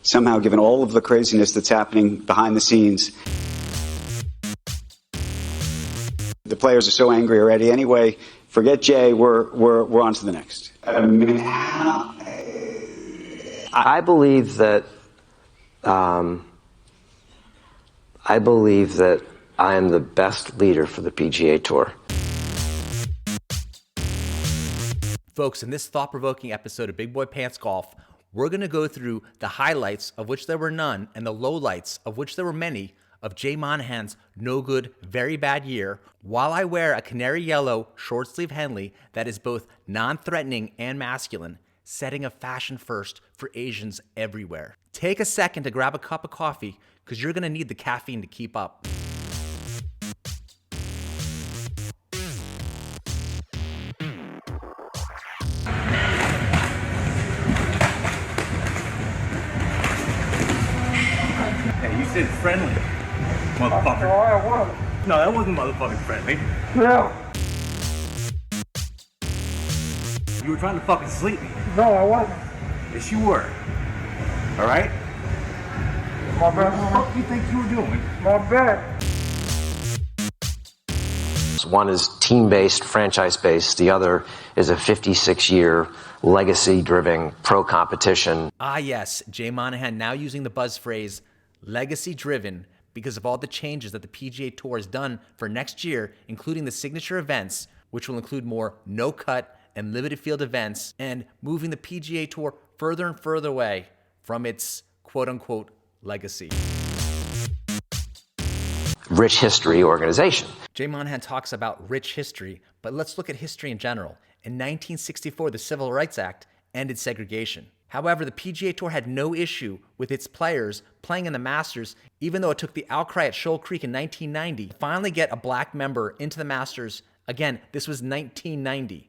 somehow, given all of the craziness that's happening behind the scenes, the players are so angry already. Anyway, forget Jay. We're on to the next. I believe that I am the best leader for the PGA Tour. Folks, in this thought-provoking episode of Big Boy Pants Golf, we're going to go through the highlights, of which there were none, and the lowlights, of which there were many, of Jay Monahan's no good, very bad year, while I wear a canary yellow short-sleeve Henley that is both non-threatening and masculine, setting a fashion first for Asians everywhere. Take a second to grab a cup of coffee, because you're going to need the caffeine to keep up. Hey, you said friendly, motherfucker. No, that wasn't motherfucking friendly. No. You were trying to fucking sleep me. No, I wasn't. Yes, you were. All right? My What the bad. fuck do you think you were doing? My bad. One is team-based, franchise-based. The other is a 56-year legacy-driven pro competition. Ah yes, Jay Monahan now using the buzz phrase, legacy-driven, because of all the changes that the PGA Tour has done for next year, including the signature events, which will include more no-cut and limited field events, and moving the PGA Tour further and further away from its quote-unquote legacy. Rich history organization. Jay Monahan talks about rich history, but let's look at history in general. In 1964, the Civil Rights Act ended segregation. However, the PGA Tour had no issue with its players playing in the Masters, even though it took the outcry at Shoal Creek in 1990 to finally get a black member into the Masters. Again, this was 1990.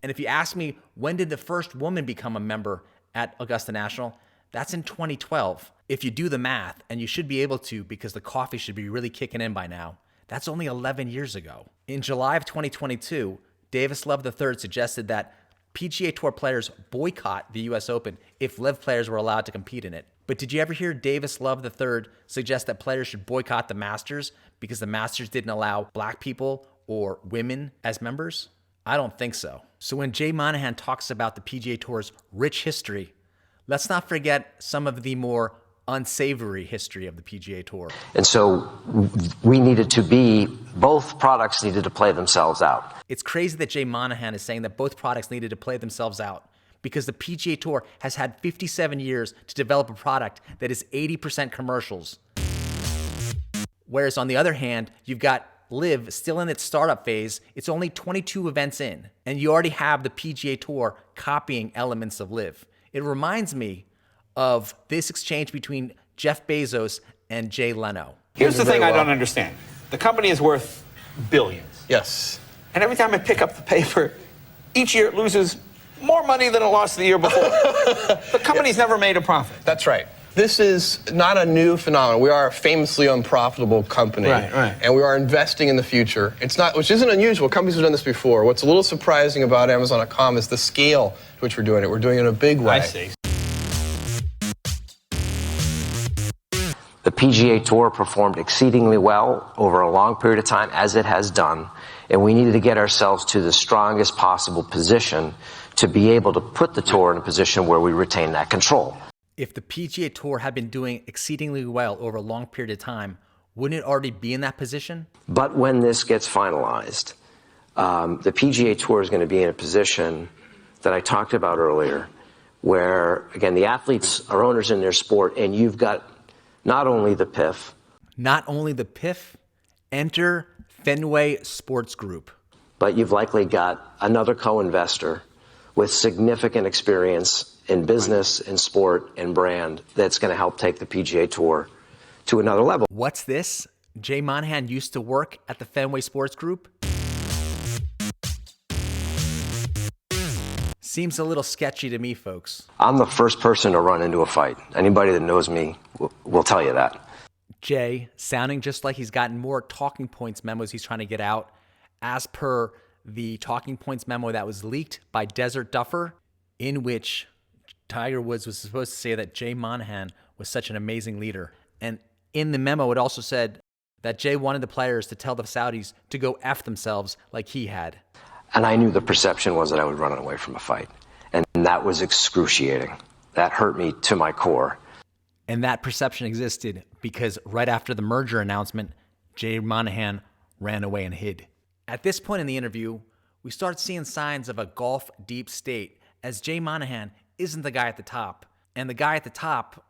And if you ask me, when did the first woman become a member at Augusta National? That's in 2012. If you do the math, and you should be able to because the coffee should be really kicking in by now, that's only 11 years ago. In July of 2022, Davis Love III suggested that PGA Tour players boycott the US Open if LIV players were allowed to compete in it. But did you ever hear Davis Love III suggest that players should boycott the Masters because the Masters didn't allow black people or women as members? I don't think so. So when Jay Monahan talks about the PGA Tour's rich history, let's not forget some of the more unsavory history of the PGA Tour. And so we needed to be, both products needed to play themselves out. It's crazy that Jay Monahan is saying that both products needed to play themselves out because the PGA Tour has had 57 years to develop a product that is 80% commercials. Whereas on the other hand, you've got LIV still in its startup phase. It's only 22 events in, and you already have the PGA Tour copying elements of LIV. It reminds me of this exchange between Jeff Bezos and Jay Leno. Here's the thing I don't understand. The company is worth billions. Yes. And every time I pick up the paper, each year it loses more money than it lost the year before. The company's never made a profit. That's right. This is not a new phenomenon. We are a famously unprofitable company. Right. And we are investing in the future. It's not, which isn't unusual. Companies have done this before. What's a little surprising about Amazon.com is the scale to which we're doing it. We're doing it in a big way. I see. The PGA Tour performed exceedingly well over a long period of time, as it has done, and we needed to get ourselves to the strongest possible position to be able to put the tour in a position where we retain that control. If the PGA Tour had been doing exceedingly well over a long period of time, wouldn't it already be in that position? But when this gets finalized, the PGA Tour is going to be in a position that I talked about earlier, where, again, the athletes are owners in their sport, and you've got not only the PIF. Not only the PIF, enter Fenway Sports Group. But you've likely got another co-investor with significant experience in business, in sport, and brand that's going to help take the PGA Tour to another level. What's this? Jay Monahan used to work at the Fenway Sports Group? Seems a little sketchy to me, folks. I'm the first person to run into a fight. Anybody that knows me will tell you that. Jay, sounding just like he's gotten more talking points memos he's trying to get out, as per the talking points memo that was leaked by Desert Duffer, in which Tiger Woods was supposed to say that Jay Monahan was such an amazing leader. And in the memo, it also said that Jay wanted the players to tell the Saudis to go F themselves like he had. And I knew the perception was that I would run away from a fight. And that was excruciating. That hurt me to my core. And that perception existed because right after the merger announcement, Jay Monahan ran away and hid. At this point in the interview, we start seeing signs of a golf deep state as Jay Monahan isn't the guy at the top. And the guy at the top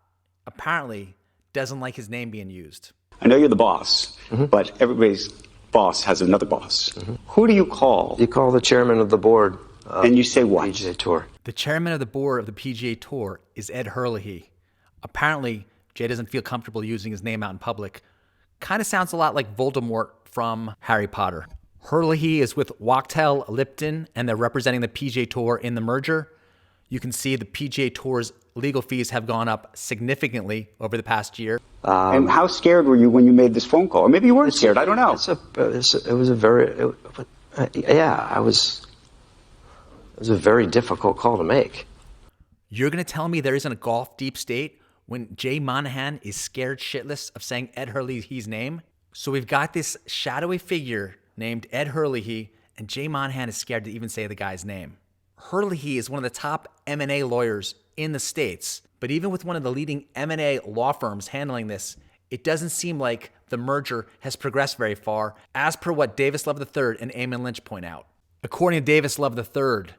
apparently doesn't like his name being used. I know you're the boss, but everybody's boss has another boss. Who do you call? You call the chairman of the board. And you say what? PGA Tour. The chairman of the board of the PGA Tour is Ed Herlihy. Apparently, Jay doesn't feel comfortable using his name out in public. Kind of sounds a lot like Voldemort from Harry Potter. Herlihy is with Wachtell, Lipton, and they're representing the PGA Tour in the merger. You can see the PGA Tour's legal fees have gone up significantly over the past year. And how scared were you when you made this phone call? Or maybe you weren't scared, I don't know. It was a very difficult call to make. You're going to tell me there isn't a golf deep state when Jay Monahan is scared shitless of saying Ed Herlihy's name? So we've got this shadowy figure named Ed Herlihy, and Jay Monahan is scared to even say the guy's name. Herlihy is one of the top M&A lawyers in the States, but even with one of the leading M&A law firms handling this, it doesn't seem like the merger has progressed very far, as per what Davis Love III and Eamon Lynch point out. According to Davis Love III,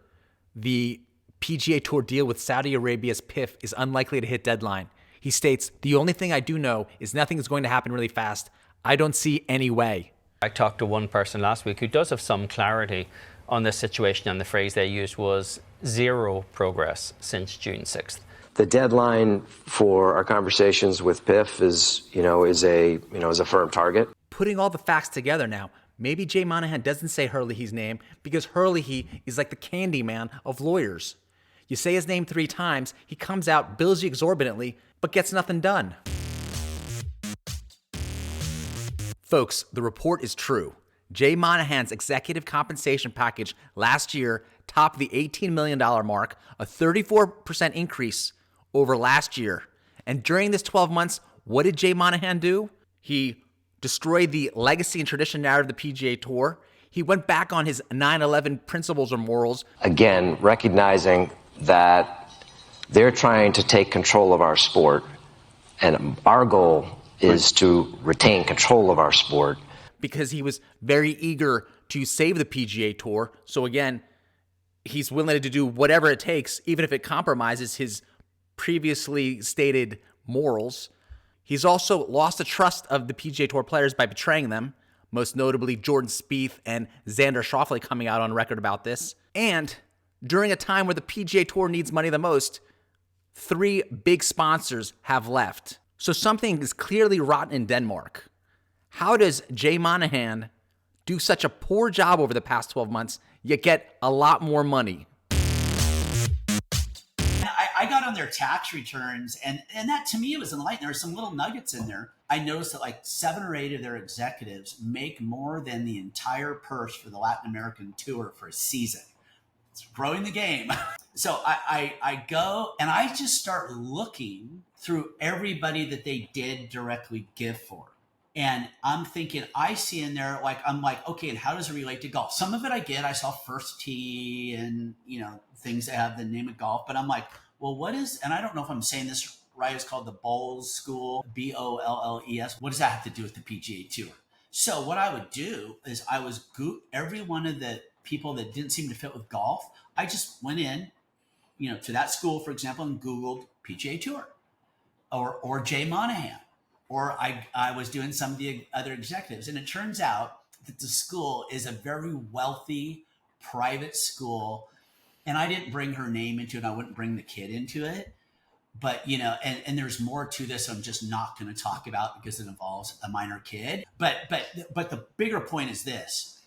the PGA Tour deal with Saudi Arabia's PIF is unlikely to hit deadline. He states, "The only thing I do know is nothing is going to happen really fast. I don't see any way." I talked to one person last week who does have some clarity on this situation, and the phrase they used was zero progress since June 6th. The deadline for our conversations with PIF is a firm target. Putting all the facts together now, maybe Jay Monahan doesn't say Herlihy's name because Herlihy is like the candy man of lawyers. You say his name 3 times, he comes out, bills you exorbitantly, but gets nothing done. Folks, the report is true. Jay Monahan's executive compensation package last year topped the $18 million mark, a 34% increase over last year. And during this 12 months, what did Jay Monahan do? He destroyed the legacy and tradition narrative of the PGA Tour. He went back on his 9/11 principles or morals. Again, recognizing that they're trying to take control of our sport, and our goal is to retain control of our sport. Because he was very eager to save the PGA Tour. So again, he's willing to do whatever it takes, even if it compromises his previously stated morals. He's also lost the trust of the PGA Tour players by betraying them, most notably Jordan Spieth and Xander Schauffele coming out on record about this. And during a time where the PGA Tour needs money the most, 3 big sponsors have left. So something is clearly rotten in Denmark. How does Jay Monahan do such a poor job over the past 12 months, yet get a lot more money? I got on their tax returns, and that to me was enlightening. There were some little nuggets in there. I noticed that like 7 or 8 of their executives make more than the entire purse for the Latin American tour for a season. It's growing the game. So I go and I just start looking through everybody that they did directly give for. And I'm thinking, I see in there, I'm like, okay, and how does it relate to golf? Some of it I get. I saw First Tee and, things that have the name of golf. But I'm like, well, what is, and I don't know if I'm saying this right, it's called the Bowles School, Bolles. What does that have to do with the PGA Tour? So what I would do is I was every one of the people that didn't seem to fit with golf, I just went in, to that school, for example, and Googled PGA Tour or Jay Monahan. Or I was doing some of the other executives. And it turns out that the school is a very wealthy private school. And I didn't bring her name into it. I wouldn't bring the kid into it. But, and there's more to this I'm just not going to talk about because it involves a minor kid. But the bigger point is this.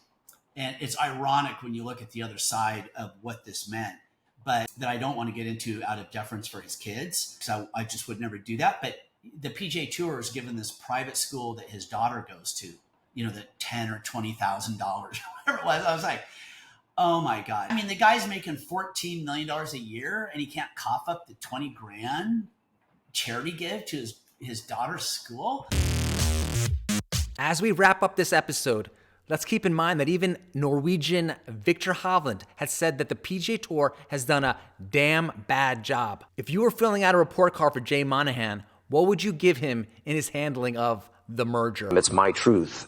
And it's ironic when you look at the other side of what this meant. But that I don't want to get into out of deference for his kids. Because I just would never do that. But the PGA Tour is given this private school that his daughter goes to, the $10,000 or $20,000, whatever it was. I was like, Oh my God. I mean, the guy's making $14 million a year and he can't cough up the 20 grand charity give to his daughter's school. As we wrap up this episode, let's keep in mind that even Norwegian Viktor Hovland has said that the PGA Tour has done a damn bad job. If you were filling out a report card for Jay Monahan, what would you give him in his handling of the merger? It's my truth.